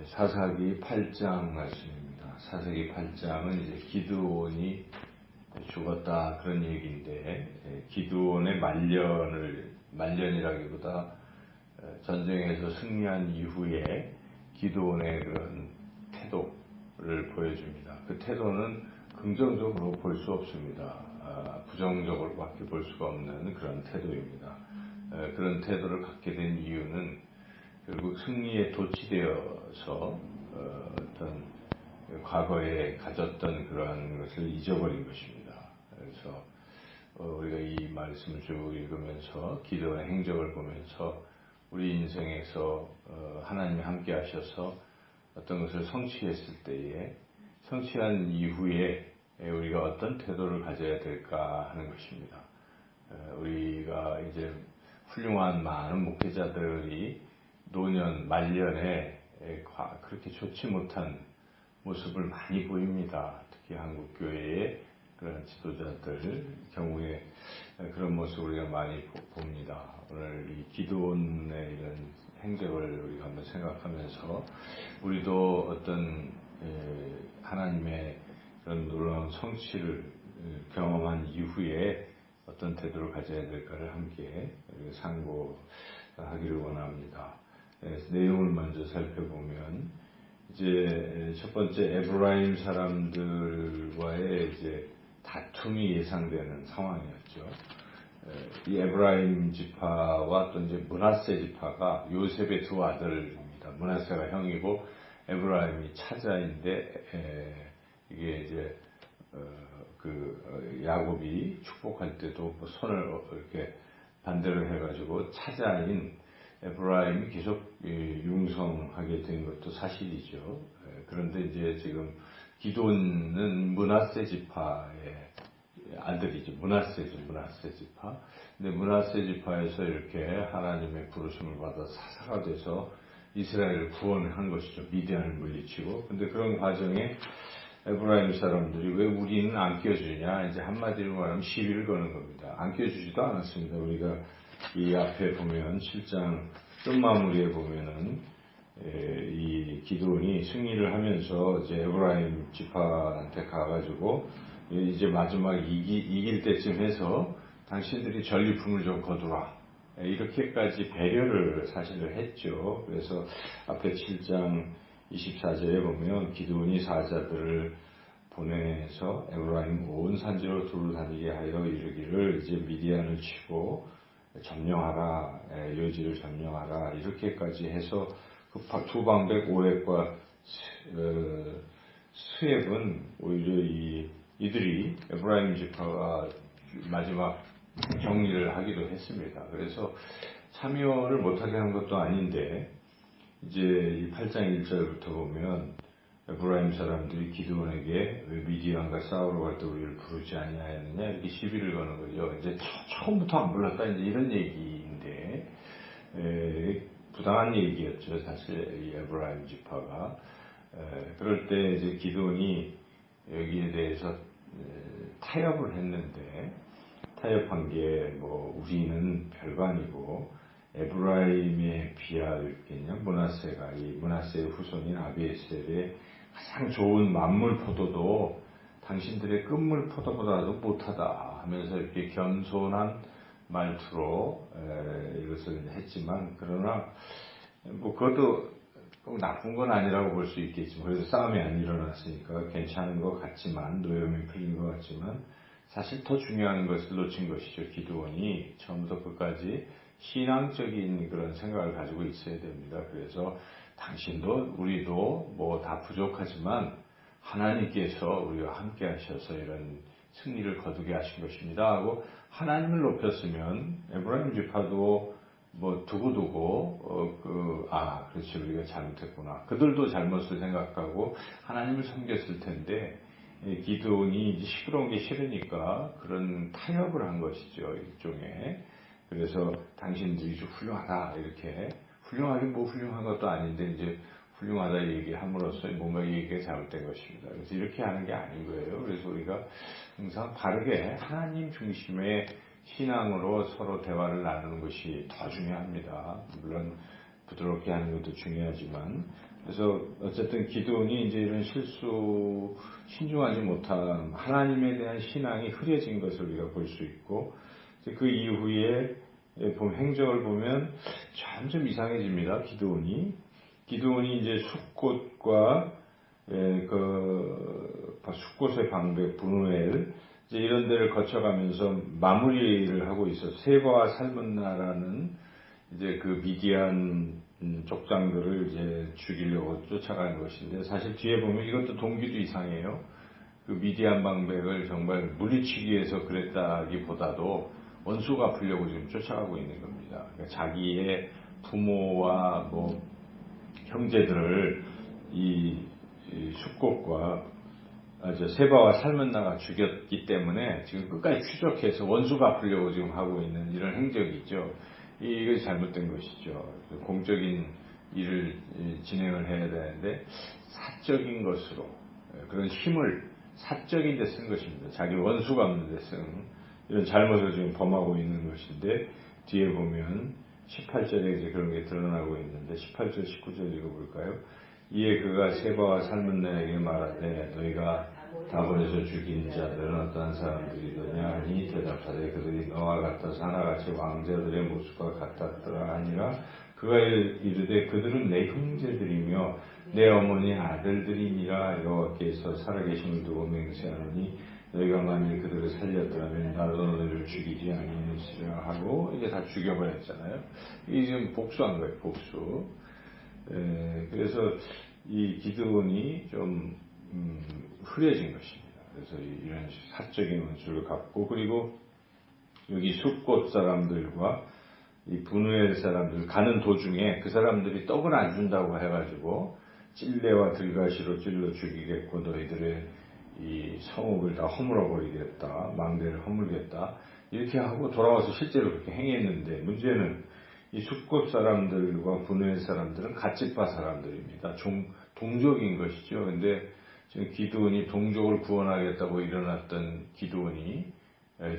사사기 8장 말씀입니다. 사사기 8장은 이제 기드온이 죽었다 그런 얘기인데, 기드온의 말년이라기보다 전쟁에서 승리한 이후에 기드온의 그런 태도를 보여줍니다. 그 태도는 긍정적으로 볼 수 없습니다. 부정적으로밖에 볼 수가 없는 그런 태도입니다. 그런 태도를 갖게 된 이유는 결국 승리에 도취되어서 어떤 과거에 가졌던 그러한 것을 잊어버린 것입니다. 그래서 우리가 이 말씀을 쭉 읽으면서 기도의 행적을 보면서 우리 인생에서 하나님이 함께 하셔서 어떤 것을 성취했을 때에, 성취한 이후에 우리가 어떤 태도를 가져야 될까 하는 것입니다. 우리가 이제 훌륭한 많은 목회자들이 노년, 말년에 그렇게 좋지 못한 모습을 많이 보입니다. 특히 한국교회의 그런 지도자들 경우에 그런 모습을 우리가 많이 봅니다. 오늘 이 기드온의 이런 행적을 우리가 한번 생각하면서 우리도 어떤 하나님의 그런 놀라운 성취를 경험한 이후에 어떤 태도를 가져야 될까를 함께 상고하기를 원합니다. 내용을 먼저 살펴보면, 이제 첫 번째 에브라임 사람들과의 이제 다툼이 예상되는 상황이었죠. 이 에브라임 지파와 또 이제 므낫세 지파가 요셉의 두 아들입니다. 므낫세가 형이고 에브라임이 차자인데, 이게 이제 야곱이 축복할 때도 손을 이렇게 반대로 해가지고 차자인 에브라임이 계속 융성하게 된 것도 사실이죠. 그런데 이제 지금 기드온은 므낫세 지파의 아들이죠. 므낫세 지파. 근데 므낫세 지파에서 이렇게 하나님의 부르심을 받아 사사가 돼서 이스라엘을 구원한 것이죠. 미디안을 물리치고. 근데 그런 과정에 에브라임 사람들이 왜 우리는 안 껴주냐, 이제 한마디로 말하면 시비를 거는 겁니다. 안 껴주지도 않았습니다. 우리가 이 앞에 보면 7장 끝마무리에 보면은 이 기드온이 승리를 하면서 이제 에브라임 지파한테 가가지고 이제 마지막 이길 때쯤 해서 당신들이 전리품을 좀 거두라, 이렇게까지 배려를 사실을 했죠. 그래서 앞에 7장 24절에 보면 기드온이 사자들을 보내서 에브라임 온 산지로 두루 다니게 하여 이르기를 이제 미디안을 치고 점령하라, 요지를 점령하라, 이렇게까지 해서 그 두 방백 오획과 수액은 오히려 이들이 에브라임 지파가 마지막 정리를 하기도 했습니다. 그래서 참여를 못하게 한 것도 아닌데, 이제 이 8장 1절부터 보면 에브라임 사람들이 기드온에게 왜 미디안과 싸우러 갈 때 우리를 부르지 아니하였느냐, 이렇게 시비를 거는 거죠. 이제 처음부터 안 불렀다, 이제 이런 얘기인데, 부당한 얘기였죠, 사실 이 에브라임 지파가. 그럴 때 이제 기드온이 여기에 대해서 타협을 했는데, 타협한 게 우리는 별거 아니고 에브라임에 비하겠냐, 므낫세가 이 므낫세의 후손인 아비에셀의 가장 좋은 만물 포도도 당신들의 끝물 포도보다도 못하다 하면서 이렇게 겸손한 말투로 이것을 했지만, 그러나 그것도 꼭 나쁜 건 아니라고 볼 수 있겠지만, 그래서 싸움이 안 일어났으니까 괜찮은 것 같지만, 노염이 풀린 것 같지만, 사실 더 중요한 것을 놓친 것이죠. 기드온이 처음부터 끝까지 신앙적인 그런 생각을 가지고 있어야 됩니다. 그래서 당신도 우리도 다 부족하지만 하나님께서 우리와 함께 하셔서 이런 승리를 거두게 하신 것입니다 하고 하나님을 높였으면 에브라임 지파도 두고두고 그렇지, 우리가 잘못했구나, 그들도 잘못을 생각하고 하나님을 섬겼을 텐데, 기드온이 이제 시끄러운 게 싫으니까 그런 타협을 한 것이죠, 일종의. 그래서 당신들이 좀 훌륭하다, 이렇게. 훌륭하긴 훌륭한 것도 아닌데 이제 훌륭하다 얘기함으로써 뭔가 얘기가 잘못된 것입니다. 그래서 이렇게 하는 게 아닌 거예요. 그래서 우리가 항상 바르게 하나님 중심의 신앙으로 서로 대화를 나누는 것이 더 중요합니다. 물론 부드럽게 하는 것도 중요하지만, 그래서 어쨌든 기드온이 이제 이런 신중하지 못한 하나님에 대한 신앙이 흐려진 것을 우리가 볼 수 있고, 그 이후에 행적을 보면 점점 이상해집니다. 기드온이 이제 숫곳과 숫곳의 방백, 분우엘 이제 이런 데를 거쳐가면서 마무리를 하고 있어. 세바와 살문나라는 이제 그 미디안 족장들을 이제 죽이려고 쫓아가는 것인데, 사실 뒤에 보면 이것도 동기도 이상해요. 그 미디안 방백을 정말 물리치기 위해서 그랬다기보다도 원수 갚으려고 지금 쫓아가고 있는 겁니다. 그러니까 자기의 부모와 뭐 형제들을 이 숫곳과 세바와 살문나가 죽였기 때문에 지금 끝까지 추적해서 원수 갚으려고 지금 하고 있는 이런 행적이 있죠. 이것이 잘못된 것이죠. 공적인 일을 진행을 해야 되는데 사적인 것으로 그런 힘을 사적인 데 쓴 것입니다. 자기 원수 갚는 데 쓴 이런 잘못을 지금 범하고 있는 것인데, 뒤에 보면 18절에 이제 그런 게 드러나고 있는데 18절 19절 읽어볼까요? 이에 그가 세바와 살문나에게 말하되 너희가 다본에서 죽인 자들은 어떠한 사람들이더냐 하니 대답하되 그들이 너와 같아서 하나같이 왕자들의 모습과 같았더라 하니라. 그가 이르되 그들은 내 형제들이며 내 어머니 아들들이니라. 여호와께서 살아계심을 두고 맹세하노니 너희가 만일 그들을 살렸더라면 나도 너희를 죽이지 아니하리라 하고 이제 다 죽여버렸잖아요. 이게 지금 복수한 거예요. 복수. 그래서 이 기드온이 좀 흐려진 것입니다. 그래서 이런 사적인 원수를 갚고, 그리고 여기 숫곳 사람들과 이 분우엘 사람들 가는 도중에 그 사람들이 떡을 안 준다고 해가지고 찔레와 들가시로 찔러 죽이겠고 너희들의 이 성읍을 다 허물어 버리겠다, 망대를 허물겠다 이렇게 하고 돌아와서 실제로 그렇게 행했는데, 문제는 이 숫곳 사람들과 분우엘 사람들은 갓집파 사람들입니다. 동족인 것이죠. 근데 지금 기드온이 동족을 구원하겠다고 일어났던 기드온이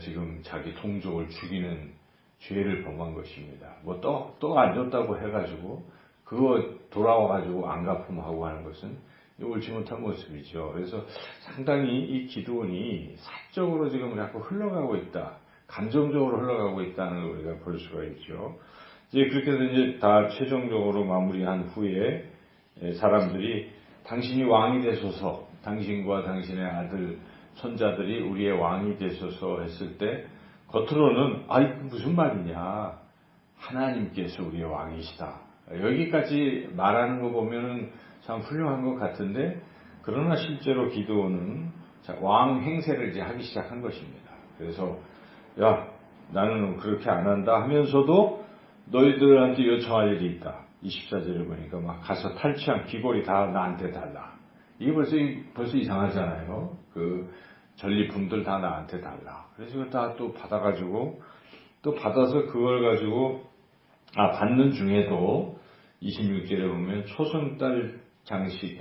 지금 자기 동족을 죽이는 죄를 범한 것입니다. 뭐 떡 안 줬다고 해가지고 그거 돌아와가지고 안 갚음하고 하는 것은 옳지 못한 모습이죠. 그래서 상당히 이 기드온이 사적으로 지금 자꾸 흘러가고 있다, 감정적으로 흘러가고 있다는 걸 우리가 볼 수가 있죠. 이제 그렇게 해서 이제 다 최종적으로 마무리한 후에 사람들이 당신이 왕이 되소서, 당신과 당신의 아들 손자들이 우리의 왕이 되소서 했을 때 겉으로는 아이 무슨 말이냐, 하나님께서 우리의 왕이시다, 여기까지 말하는 거 보면은 참 훌륭한 것 같은데, 그러나 실제로 기드온은 왕 행세를 이제 하기 시작한 것입니다. 그래서 야 나는 그렇게 안 한다 하면서도 너희들한테 요청할 일이 있다. 24절에 보니까 막 가서 탈취한 귀걸이 다 나한테 달라. 이게 벌써 이상하잖아요. 그 전리품들 다 나한테 달라. 그래서 이거 다 또 받아가지고 또 받아서 그걸 가지고 받는 중에도 26절에 보면 초승달 장식,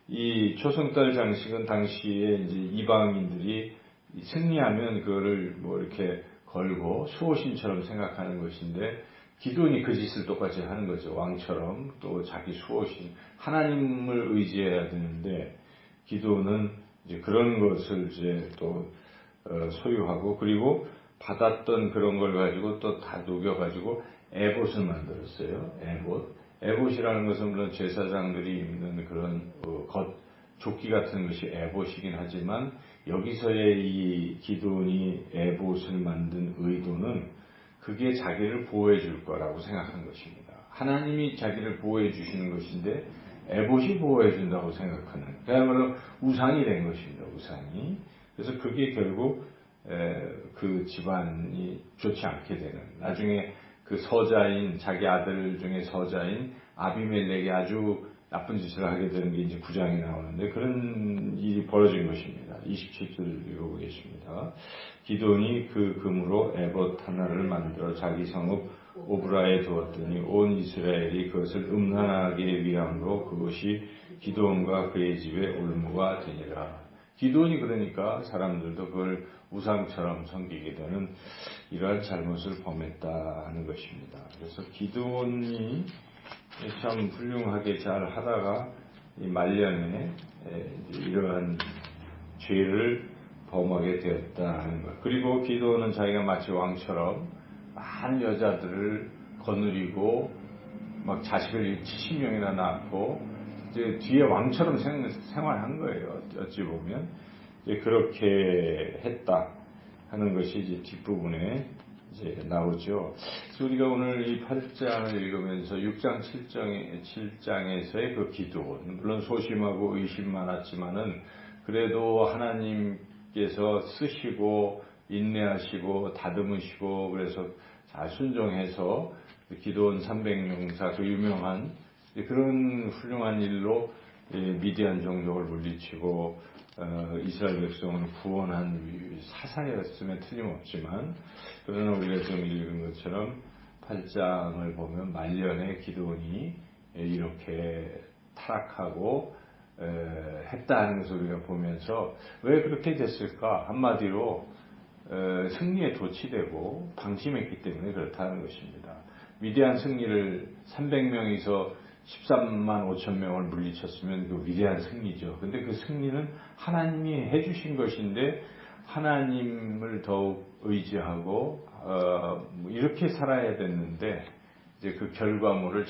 이 초승달 장식은 당시에 이제 이방인들이 승리하면 그거를 뭐 이렇게 걸고 수호신처럼 생각하는 것인데, 기드온이 그 짓을 똑같이 하는 거죠. 왕처럼 또 자기 수호신 하나님을 의지해야 되는데, 기드온은 이제 그런 것을 이제 또 소유하고, 그리고 받았던 그런 걸 가지고 또 다 녹여가지고 에봇을 만들었어요. 에봇이라는 것은 물론 제사장들이 입는 그런 조끼 같은 것이 에봇이긴 하지만, 여기서의 이 기드온이 에봇을 만든 의도는 그게 자기를 보호해 줄 거라고 생각한 것입니다. 하나님이 자기를 보호해 주시는 것인데 에봇이 보호해 준다고 생각하는, 그야말로 우상이 된 것입니다. 우상이. 그래서 그게 결국 그 집안이 좋지 않게 되는, 나중에 그 서자인, 자기 아들 중에 서자인 아비멜렉이 아주 나쁜 짓을 하게 되는 게 이제 9장에 나오는데, 그런 일이 벌어진 것입니다. 27절 읽어보겠습니다. 기드온이 그 금으로 에봇 하나를 만들어 자기 성읍 오브라에 두었더니 온 이스라엘이 그것을 음란하게 위함으로 그것이 기드온과 그의 집에 올무가 되니라. 기드온이 그러니까 사람들도 그걸 우상처럼 섬기게 되는 이러한 잘못을 범했다 하는 것입니다. 그래서 기드온이 참 훌륭하게 잘 하다가 이 말년에 이러한 죄를 범하게 되었다 하는 것. 그리고 기도는 자기가 마치 왕처럼 많은 여자들을 거느리고 막 자식을 70명이나 낳고 이제 뒤에 왕처럼 생활한 거예요. 어찌 보면 이제 그렇게 했다 하는 것이 이제 뒷부분에 이제 나오죠. 그래서 우리가 오늘 이 8장을 읽으면서 6장 7장에서의 그 기도, 물론 소심하고 의심 많았지만은 그래도 하나님께서 쓰시고 인내하시고 다듬으시고 그래서 잘 순종해서 기도원 300용사 그 유명한 그런 훌륭한 일로 미디안 종족을 물리치고 이스라엘 백성을 구원한 사사였으면 틀림없지만, 그러나 우리가 지금 읽은 것처럼 8장을 보면 말년에 기도원이 이렇게 타락하고 했다는 것을 우리가 보면서 왜 그렇게 됐을까? 한마디로 승리에 도취되고 방심했기 때문에 그렇다는 것입니다. 위대한 승리를 300명이서 13만 5천 명을 물리쳤으면 그 위대한 승리죠. 근데 그 승리는 하나님이 해주신 것인데 하나님을 더욱 의지하고 이렇게 살아야 됐는데 이제 그 결과물을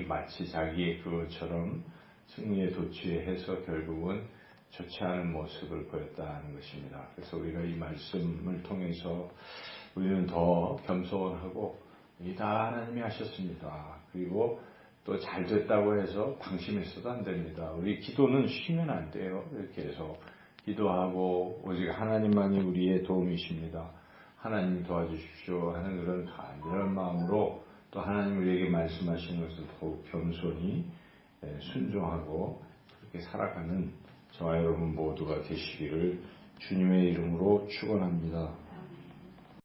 마치 자기의 그것처럼 승리에 도취해서 결국은 좋지 않은 모습을 보였다는 것입니다. 그래서 우리가 이 말씀을 통해서 우리는 더 겸손하고 이 다 하나님이 하셨습니다. 그리고 또 잘 됐다고 해서 방심했어도 안 됩니다. 우리 기도는 쉬면 안 돼요. 이렇게 해서 기도하고 오직 하나님만이 우리의 도움이십니다. 하나님 도와주십시오 하는 그런 간절한 마음으로 또 하나님 우리에게 말씀하시는 것을 더욱 겸손히 순종하고 그렇게 살아가는 저와 여러분 모두가 되시기를 주님의 이름으로 축원합니다.